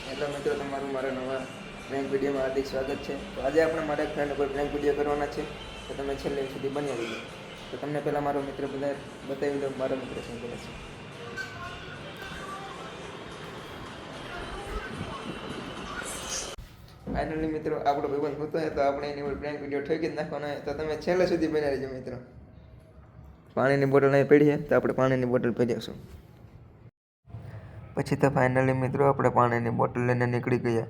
Hello મિત્રો, તમારું મારા નવા પ્રેન્ક વિડીયોમાં હાર્દિક સ્વાગત છે. તો આજે આપણે મારા ફ્રેન્ડ ઉપર પ્રેન્ક વિડીયો કરવાના છે, તો તમે છેલ્લે સુધી બન્યા રહીજો. તો તમને પહેલાં મારો મિત્ર બતાવી દો મારો મિત્ર શું કરે છે. ફાઇનલી મિત્રો આપણો ભાઈબંધ હોતો હોય તો આપણે એની ઉપર પ્રેન્ક વિડીયો ઠોકી જ નાખવાનો હોય, તો તમે છેલ્લે સુધી બન્યા રહીજો મિત્રો. પાણીની બોટલ અહીં પડી છે, તો આપણે પાણીની બોટલ પીરીશું. પછી તો ફાઇનલી મિત્રો આપણે પાણીની બોટલ લઈને નીકળી ગયા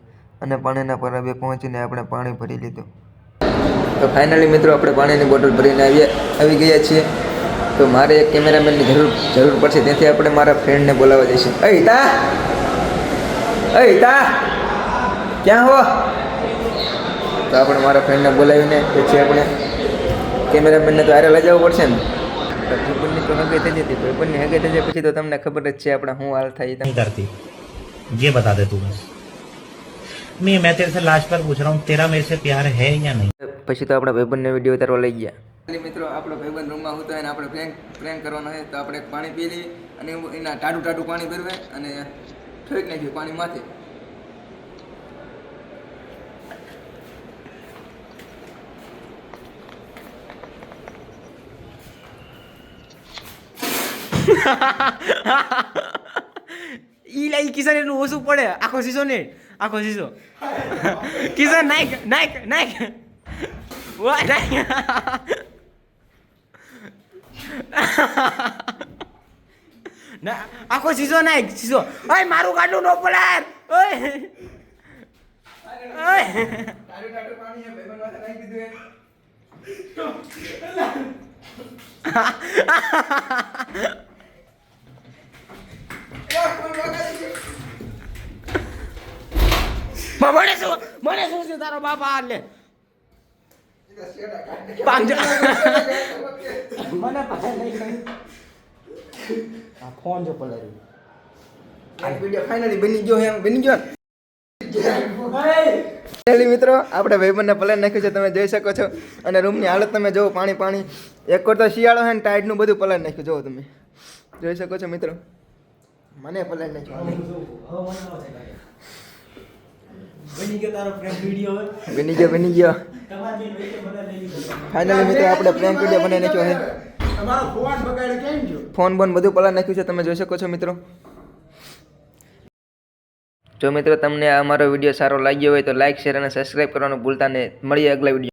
અને પાણીના પરાબે પહોંચીને આપણે પાણી ભરી લીધું. તો ફાઇનલી મિત્રો આપણે પાણીની બોટલ ભરીને આવી ગયા છીએ. તો મારે એક કેમેરામેનની જરૂર પડશે, તેથી આપણે મારા ફ્રેન્ડને બોલાવવા જઈશું. અય તા ક્યાં હો? તો આપણે મારા ફ્રેન્ડને બોલાવીને પછી આપણે કેમેરામેનને તો હારે લઈ જવું પડશે ને. ભાઈબંધની તો હગે થઈ જતી, ભાઈબંધની હગે થઈ જાય પછી તો તમને ખબર જ છે આપણે શું હાલ થાય. नहीं करती ये बता दे तू बस. मैं तेरे से लास्ट पर पूछ रहा हूँ, तेरा मेरे से प्यार है या नहीं? પછી તો આપણે ભાઈબંધને વિડીયો ઉતારવા લઈ ગયા. મિત્રો આપણો ભાઈબંધ રૂમમાં હોતો હોય ને આપણે પ્રેન્ક કરવાનો હોય, તો આપણે પાણી પી લઈએ અને એના ટાટું પાણી ભરવે અને ઠોક નાખ્યું પાણી માથે. ઈ કિશન એટલું ઓછું પડે, આખો શીશો ને આખો શીશો. કિશન નાખ વાહ નાખ. ના આખો શીશો નાખ શીશો. ઓય મારું ગાડું નો પડાર. ઓય ટાટું પાણી હે ભાઈબંધ માથે નાખી દીધું. મને શું છે તારો બાપા લે પાંચ મને ફોન જો પડાયું. વિડીયો ફાઇનલી બની ગયો મિત્રો આપણે ભાઈબંધને પલાળી નાખ્યું છે, તમે જોઈ શકો છો. અને રૂમની હાલત તમે જુઓ, પાણી એક વાર તો શિયાળો છે ને ટાઈડનું બધું પલાળી નાખ્યું. જુઓ તમે જોઈ શકો છો મિત્રો, મને પલાળી નાખ્યું. બની ગયો તારો પ્રેમ વિડિયો. બની ગયો ફાઇનલી મિત્રો આપણે પ્રેમ વિડીયો બનાવી નાખ્યો છે. તમારો ફોન બગાડ્યો કેમ જો? ફોન બધું પલાળી નાખ્યું છે, તમે જોઈ શકો છો મિત્રો. જો મિત્રો તમને આ અમારો વિડીયો સારો લાગ્યો હોય તો લાઈક, શેર અને સબસ્ક્રાઈબ કરવાનું ભૂલતા નહીં. મળીએ અગલા વિડીયો.